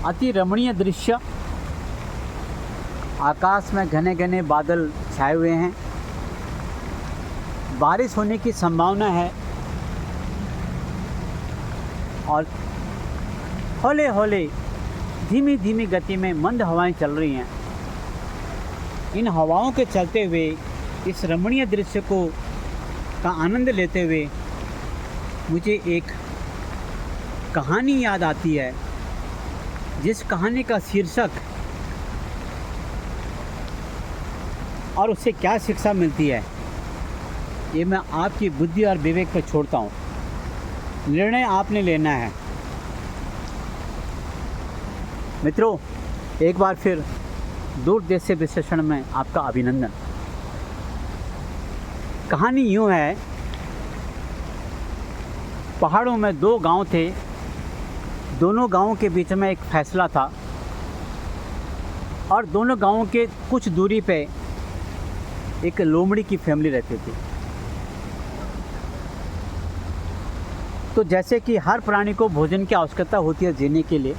अति रमणीय दृश्य। आकाश में घने घने बादल छाए हुए हैं, बारिश होने की संभावना है और हौले हौले धीमी धीमी गति में मंद हवाएं चल रही हैं। इन हवाओं के चलते हुए इस रमणीय दृश्य का आनंद लेते हुए मुझे एक कहानी याद आती है, जिस कहानी का शीर्षक और उससे क्या शिक्षा मिलती है ये मैं आपकी बुद्धि और विवेक पर छोड़ता हूँ। निर्णय आपने लेना है। मित्रों, एक बार फिर दूर देश से विश्लेषण में आपका अभिनंदन। कहानी यूँ है, पहाड़ों में दो गांव थे। दोनों गांवों के बीच में एक फैसला था और दोनों गांवों के कुछ दूरी पे एक लोमड़ी की फैमिली रहती थी। तो जैसे कि हर प्राणी को भोजन की आवश्यकता होती है जीने के लिए,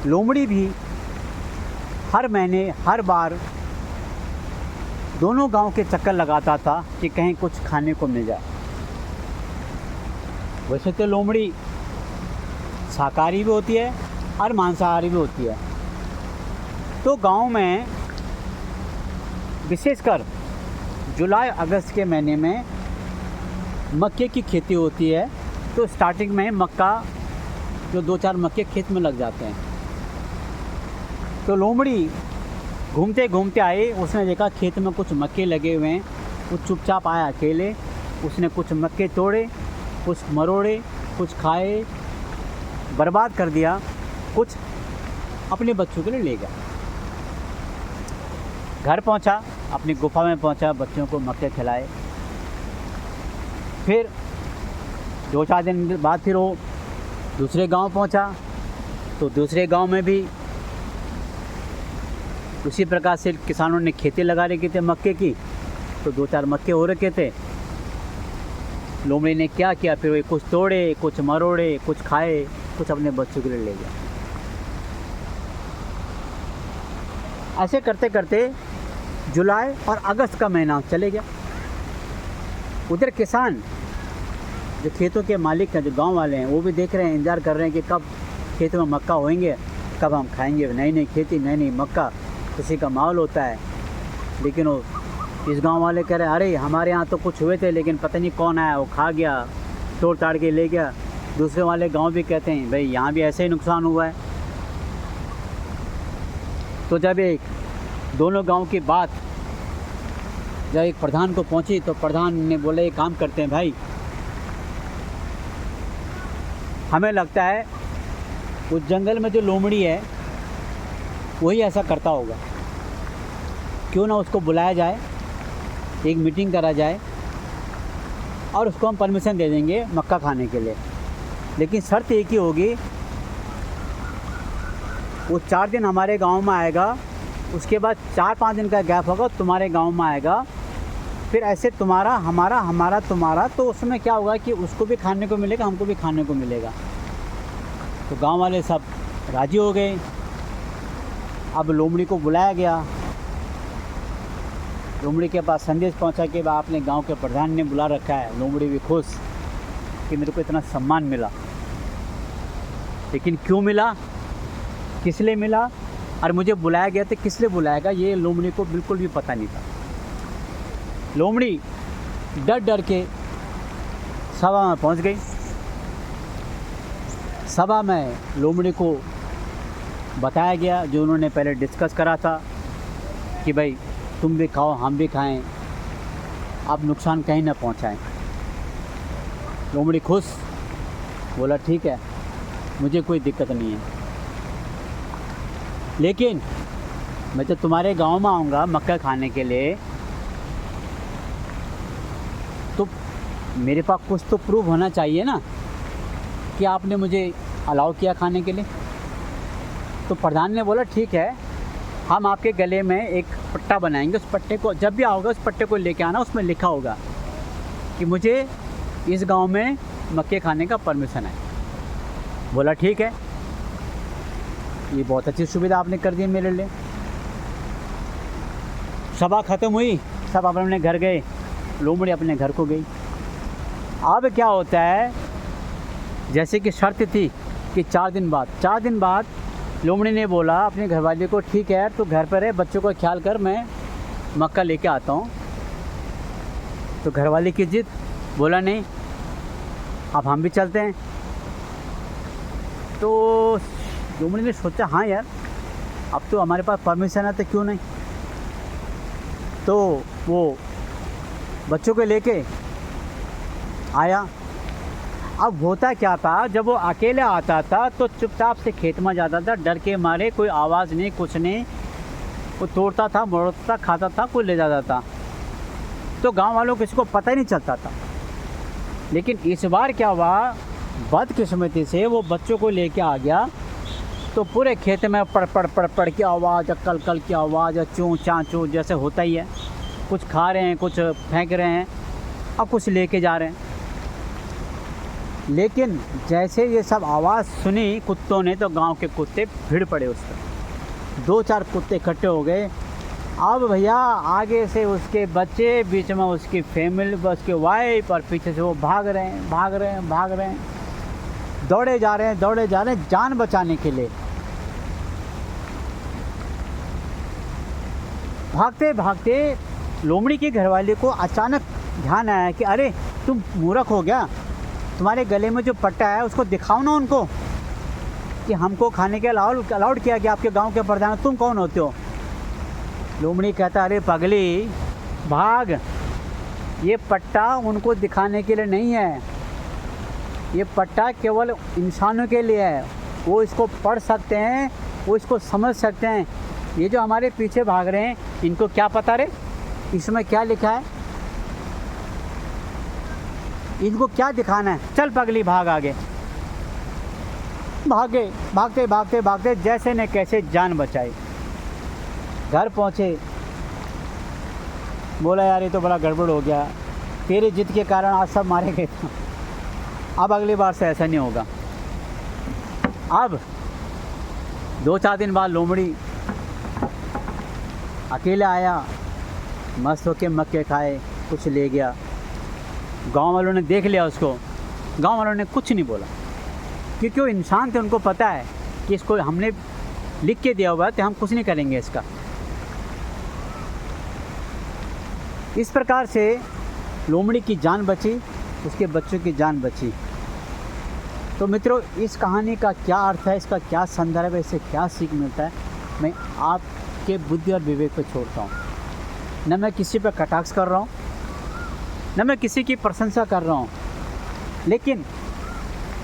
लोमड़ी भी हर महीने हर बार दोनों गांव के चक्कर लगाता था कि कहीं कुछ खाने को मिल जाए। वैसे तो लोमड़ी शाकाहारी भी होती है और मांसाहारी भी होती है। तो गांव में विशेषकर जुलाई अगस्त के महीने में मक्के की खेती होती है। तो स्टार्टिंग में मक्का जो 2-4 मक्के खेत में लग जाते हैं। तो लोमड़ी घूमते घूमते आए, उसने देखा खेत में कुछ मक्के लगे हुए हैं। वो चुपचाप आया अकेले, उसने कुछ मक्के तोड़े, कुछ मरोड़े, कुछ खाए, बर्बाद कर दिया, कुछ अपने बच्चों के लिए ले गया। घर पहुंचा, अपनी गुफा में पहुंचा, बच्चों को मक्के खिलाए। फिर 2-4 दिन बाद फिर वो दूसरे गांव पहुंचा। तो दूसरे गांव में भी उसी प्रकार से किसानों ने खेती लगा रखी थी मक्के की। तो 2-4 मक्के हो रखे थे। लोमड़ी ने क्या किया, फिर वे कुछ तोड़े, कुछ मरोड़े, कुछ खाए, कुछ अपने बच्चों के लिए ले गया। ऐसे करते करते जुलाई और अगस्त का महीना चले गया। उधर किसान जो खेतों के मालिक हैं, जो गांव वाले हैं, वो भी देख रहे हैं, इंतज़ार कर रहे हैं कि कब खेत में मक्का होएंगे, कब हम खाएंगे। नई नई खेती, नई नई मक्का, खुशी का माहौल होता है। लेकिन वो इस गांव वाले कह रहे हैं, अरे हमारे यहाँ तो कुछ हुए थे, लेकिन पता नहीं कौन आया, वो खा गया, तोड़ ताड़ के ले गया। दूसरे वाले गांव भी कहते हैं, भाई यहाँ भी ऐसे ही नुकसान हुआ है। तो जब एक दोनों गांव की बात जब एक प्रधान को पहुंची, तो प्रधान ने बोला, एक काम करते हैं भाई, हमें लगता है उस जंगल में जो लोमड़ी है वही ऐसा करता होगा। क्यों ना उसको बुलाया जाए, एक मीटिंग करा जाए और उसको हम परमिशन दे देंगे मक्का खाने के लिए। लेकिन शर्त एक ही होगी, वो 4 दिन हमारे गांव में आएगा, उसके बाद 4-5 दिन का गैप होगा, तुम्हारे गांव में आएगा। फिर ऐसे तुम्हारा हमारा, हमारा तुम्हारा। तो उसमें क्या होगा कि उसको भी खाने को मिलेगा, हमको भी खाने को मिलेगा। तो गांव वाले सब राज़ी हो गए। अब लोमड़ी को बुलाया गया। लोमड़ी के पास संदेश पहुंचा कि आपने गांव के प्रधान ने बुला रखा है। लोमड़ी भी खुश कि मेरे को इतना सम्मान मिला। लेकिन क्यों मिला, किस लिए मिला और मुझे बुलाया गया तो किस लिए बुलाया गया, ये लोमड़ी को बिल्कुल भी पता नहीं था। लोमड़ी डर डर के सभा में पहुंच गई। सभा में लोमड़ी को बताया गया जो उन्होंने पहले डिस्कस करा था कि भाई तुम भी खाओ, हम भी खाएं, अब नुकसान कहीं ना पहुंचाएं। लोमड़ी खुश, बोला ठीक है, मुझे कोई दिक्कत नहीं है, लेकिन मैं तो तुम्हारे गांव में आऊँगा मक्का खाने के लिए, तो मेरे पास कुछ तो प्रूफ होना चाहिए ना कि आपने मुझे अलाउ किया खाने के लिए। तो प्रधान ने बोला ठीक है, हम आपके गले में एक पट्टा बनाएंगे, उस पट्टे को जब भी आओगे उस पट्टे को लेके आना, उसमें लिखा होगा कि मुझे इस गांव में मक्के खाने का परमिशन है। बोला ठीक है। ये बहुत अच्छी सुविधा आपने कर दी मेरे लिए। सभा ख़त्म हुई, सब अपने अपने घर गए, लोमड़ी अपने घर को गई। अब क्या होता है, जैसे कि शर्त थी कि 4 दिन बाद लोमड़ी ने बोला अपने घरवाली को, ठीक है तो घर पर है, बच्चों का ख्याल कर, मैं मक्का लेके आता हूँ। तो घरवाली की जिद, बोला नहीं अब हम भी चलते हैं। तो लोमड़ी ने सोचा हाँ यार, अब तो हमारे पास परमिशन है तो क्यों नहीं। तो वो बच्चों को लेके आया। अब होता क्या था, जब वो अकेला आता था तो चुपचाप से खेत में जाता था, डर के मारे, कोई आवाज़ नहीं, कुछ नहीं। वो तोड़ता था, मोड़ता था, खाता था, कोई ले जाता था, तो गांव वालों को किसी को पता ही नहीं चलता था। लेकिन इस बार क्या हुआ, बदकिस्मती से वो बच्चों को लेके आ गया, तो पूरे खेत में पड़ की आवाज़, कल की आवाज़, चूँ चाँ जैसे होता ही है। कुछ खा रहे हैं, कुछ फेंक रहे हैं और कुछ लेके जा रहे हैं। लेकिन जैसे ये सब आवाज़ सुनी कुत्तों ने, तो गांव के कुत्ते भीड़ पड़े उस पर। 2-4 कुत्ते इकट्ठे हो गए। अब भैया आगे से उसके बच्चे, बीच में उसकी फैमिली, उसके वाइफ, और पीछे से वो भाग रहे हैं, दौड़े जा रहे हैं जान बचाने के लिए। भागते लोमड़ी की घरवाली को अचानक ध्यान आया कि अरे तुम मूर्ख हो गया, तुम्हारे गले में जो पट्टा है उसको दिखाओ ना उनको कि हमको खाने के अलाउड किया गया, आपके गांव के प्रधान, तुम कौन होते हो। लोमड़ी कहता, अरे पगली भाग, ये पट्टा उनको दिखाने के लिए नहीं है, ये पट्टा केवल इंसानों के लिए है। वो इसको पढ़ सकते हैं, वो इसको समझ सकते हैं। ये जो हमारे पीछे भाग रहे हैं, इनको क्या पता रे इसमें क्या लिखा है, इनको क्या दिखाना है। चल पगली भाग आगे। भागते जैसे न कैसे जान बचाई। घर पहुँचे, बोला यार ये तो बड़ा गड़बड़ हो गया, तेरे जिद के कारण आज सब मारे गए थे, अब अगली बार से ऐसा नहीं होगा। अब 2-4 दिन बाद लोमड़ी अकेला आया, मस्त होके मक्के खाए, कुछ ले गया। गांव वालों ने देख लिया उसको, गांव वालों ने कुछ नहीं बोला, क्योंकि वो इंसान थे, उनको पता है कि इसको हमने लिख के दिया हुआ है तो हम कुछ नहीं करेंगे इसका। इस प्रकार से लोमड़ी की जान बची, उसके बच्चों की जान बची। तो मित्रों, इस कहानी का क्या अर्थ है, इसका क्या संदर्भ है, इससे क्या सीख मिलता है, मैं आपके बुद्धि और विवेक पर छोड़ता हूँ। न मैं किसी पर कटाक्ष कर रहा हूँ, न मैं किसी की प्रशंसा कर रहा हूँ, लेकिन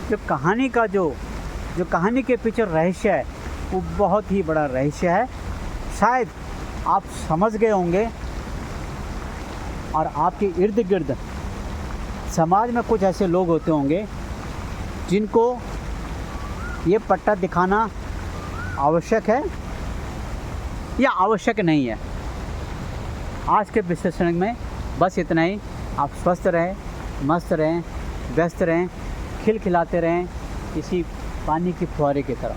जो कहानी का जो कहानी के पीछे रहस्य है, वो बहुत ही बड़ा रहस्य है। शायद आप समझ गए होंगे, और आपके इर्द गिर्द समाज में कुछ ऐसे लोग होते होंगे जिनको ये पट्टा दिखाना आवश्यक है या आवश्यक नहीं है। आज के विश्लेषण में बस इतना ही। आप स्वस्थ रहें, मस्त रहें, व्यस्त रहें, खिलखिलाते रहें, इसी पानी की फुहारे की तरह।